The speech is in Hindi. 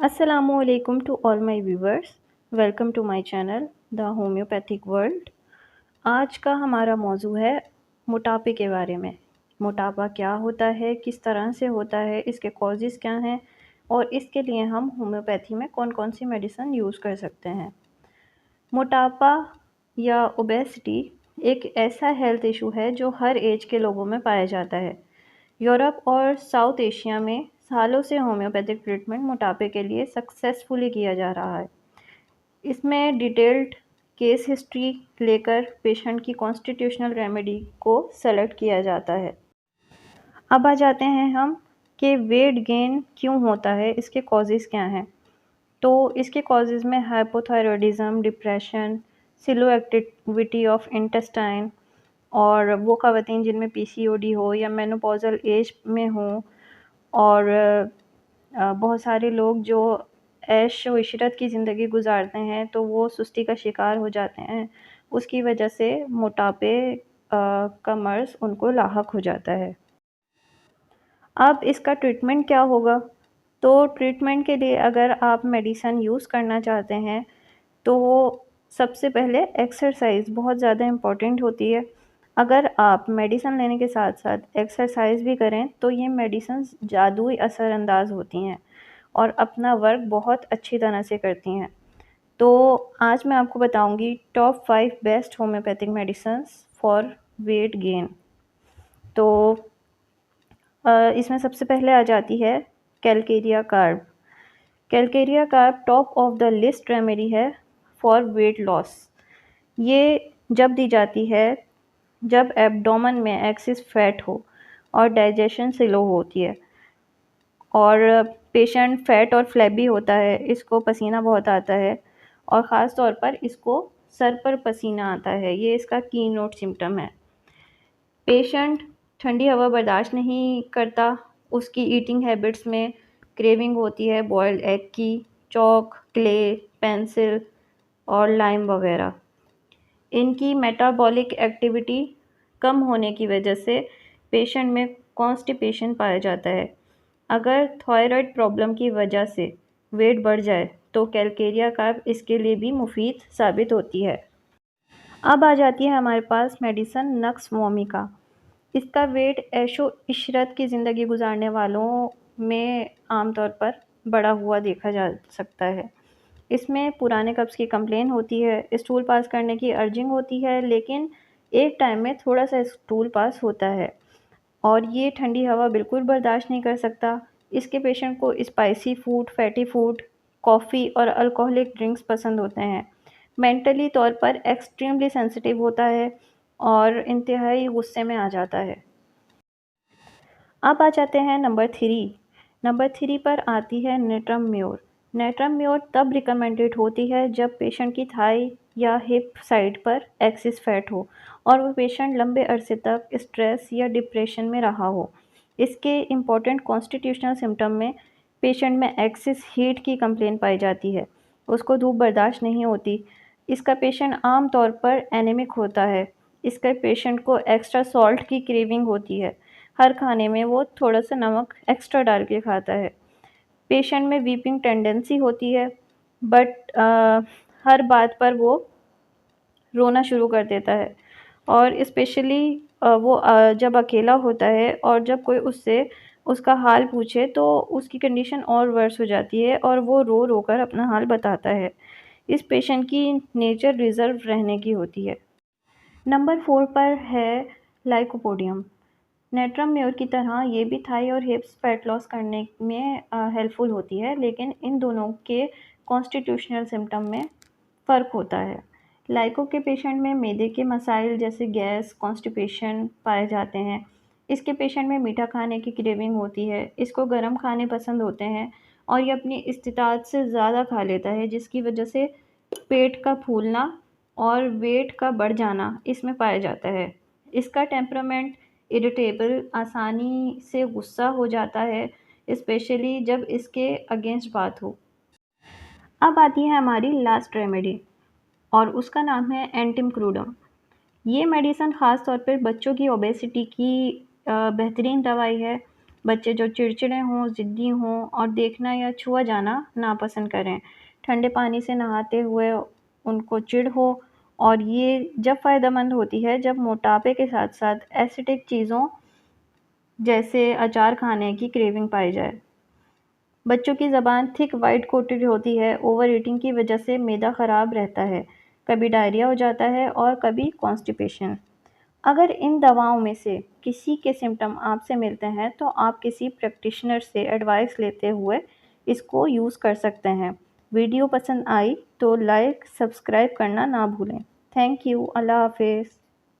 Assalamualaikum to all my viewers. Welcome to my channel the homeopathic world. आज का हमारा मौजू है मोटापे के बारे में। मोटापा क्या होता है, किस तरह से होता है, इसके कॉजेज़ क्या हैं और इसके लिए हम होम्योपैथी में कौन-कौन सी मेडिसिन यूज़ कर सकते हैं। मोटापा या ओबेसिटी एक ऐसा हेल्थ इशू है जो हर एज के लोगों में पाया जाता है। यूरोप और साउथ एशिया में सालों से होम्योपैथिक ट्रीटमेंट मोटापे के लिए सक्सेसफुली किया जा रहा है। इसमें डिटेल्ड केस हिस्ट्री लेकर पेशेंट की कॉन्स्टिट्यूशनल रेमेडी को सेलेक्ट किया जाता है। अब आ जाते हैं हम कि वेट गेन क्यों होता है, इसके कॉजेज़ क्या हैं। तो इसके कॉजेज़ में hypothyroidism, depression, slow activity of intestine और वो ख़वातीन जिनमें पीसीओडी हो या मेनोपॉज़ल एज में हो और बहुत सारे लोग जो ऐश व इशरत की ज़िंदगी गुज़ारते हैं तो वो सुस्ती का शिकार हो जाते हैं। उसकी वजह से मोटापे का मर्ज़ उनको लाहक हो जाता है। अब इसका ट्रीटमेंट क्या होगा? तो ट्रीटमेंट के लिए अगर आप मेडिसिन यूज़ करना चाहते हैं तो सबसे पहले एक्सरसाइज़ बहुत ज़्यादा इम्पॉर्टेंट होती है। अगर आप मेडिसिन लेने के साथ-साथ एक्सरसाइज़ भी करें तो ये मेडिसिन्स जादुई असरअंदाज़ होती हैं और अपना वर्क बहुत अच्छी तरह से करती हैं। तो आज मैं आपको बताऊँगी top 5 best homeopathic medicines for weight gain. तो इसमें सबसे पहले आ जाती है Calcarea carb. Calcarea carb top of the list remedy है फॉर वेट लॉस। ये जब दी जाती है जब एब्डोमेन में एक्सेस फैट हो और डाइजेशन स्लो होती है और पेशेंट फैट और फ्लैबी होता है, इसको पसीना बहुत आता है और ख़ास तौर पर इसको सर पर पसीना आता है, ये इसका कीनोट सिम्पटम है। पेशेंट ठंडी हवा बर्दाश्त नहीं करता, उसकी ईटिंग हैबिट्स में क्रेविंग होती है बॉइल्ड एग की, चॉक, क्ले, पेंसिल और लाइम वगैरह। इनकी मेटाबॉलिक एक्टिविटी कम होने की वजह से पेशेंट में कॉन्स्टिपेशन पाया जाता है। अगर थायराइड प्रॉब्लम की वजह से वेट बढ़ जाए तो कैलकेरिया कार्ब इसके लिए भी मुफीद साबित होती है। अब आ जाती है हमारे पास मेडिसिन नक्स वोमिका। इसका वेट ऐशो इशरत की ज़िंदगी गुजारने वालों में आमतौर पर बढ़ा हुआ देखा जा सकता है। इसमें पुराने कब्ज़ की कंप्लेन होती है, स्टूल पास करने की अर्जिंग होती है, लेकिन एक टाइम में थोड़ा-सा स्टूल पास होता है और ये ठंडी हवा बिल्कुल बर्दाश्त नहीं कर सकता। इसके पेशेंट को spicy food, fatty food, coffee और अल्कोहलिक ड्रिंक्स पसंद होते हैं। मेंटली तौर पर एक्सट्रीमली सेंसिटिव होता है और इंतहाई गुस्से में आ जाता है। अब आ जाते हैं नंबर 3। नंबर 3 पर आती है नेट्रम-म्योर। नेट्रम-म्योर तब रिकमेंडेड होती है जब पेशेंट की थाई या हिप साइड पर एक्सेस फैट हो और वो पेशेंट लंबे अरसे तक स्ट्रेस या डिप्रेशन में रहा हो। इसके इम्पोर्टेंट कॉन्स्टिट्यूशनल सिम्पटम में पेशेंट में एक्सेस हीट की कंप्लेन पाई जाती है। उसको धूप बर्दाश्त नहीं होती। इसका पेशेंट आम तौर पर एनीमिक होता है। इसके पेशेंट को एक्स्ट्रा सॉल्ट की क्रेविंग होती है। हर खाने में वो थोड़ा-सा नमक एक्स्ट्रा डाल के खाता है। पेशेंट में वीपिंग टेंडेंसी होती है बट हर बात पर वो रोना शुरू कर देता है और स्पेशली वो जब अकेला होता है और जब कोई उससे उसका हाल पूछे तो उसकी कंडीशन और वर्स हो जाती है और वो रो-रो कर अपना हाल बताता है। इस पेशेंट की नेचर रिज़र्व रहने की होती है। नंबर 4 पर है लाइकोपोडियम। नेट्रम म्योर की तरह ये भी थाई और हिप्स फैट लॉस करने में हेल्पफुल होती है, लेकिन इन दोनों के कॉन्स्टिट्यूशनल सिम्पटम में फ़र्क होता है। लाइको के पेशेंट में मैदे के मसाइल जैसे गैस, कॉन्स्टिपेशन पाए जाते हैं। इसके पेशेंट में मीठा खाने की क्रेविंग होती है, इसको गर्म खाने पसंद होते हैं और ये अपनी इस्तिताअत से ज़्यादा खा लेता है, जिसकी वजह से पेट का फूलना और वेट का बढ़ जाना इसमें पाया जाता है। इसका टेम्परामेंट इरिटेबल, आसानी से गुस्सा हो जाता है, स्पेशली जब इसके अगेंस्ट बात हो। अब आती है हमारी लास्ट रेमेडी और उसका नाम है एंटिम-क्रूडम। ये मेडिसिन ख़ास तौर पर बच्चों की ओबेसिटी की बेहतरीन दवाई है। बच्चे जो चिड़चिड़े हों, ज़िद्दी हों और देखना या छुआ जाना नापसंद करें। ठंडे पानी से नहाते हुए उनको चिढ़ हो और ये जब फ़ायदेमंद होती है जब मोटापे के साथ-साथ एसिडिक चीज़ों जैसे अचार खाने की क्रेविंग पाई जाए। बच्चों की ज़बान थिक व्हाइट कोटेड होती है, ओवर ईटिंग की वजह से मैदा ख़राब रहता है, कभी डायरिया हो जाता है और कभी कॉन्स्टिपेशन। अगर इन दवाओं में से किसी के सिम्पटम आपसे मिलते हैं तो आप किसी प्रैक्टिशनर से एडवाइस लेते हुए इसको यूज़ कर सकते हैं। वीडियो पसंद आई तो लाइक, सब्सक्राइब करना ना भूलें। Thank you. अल्लाह हाफ़िज़।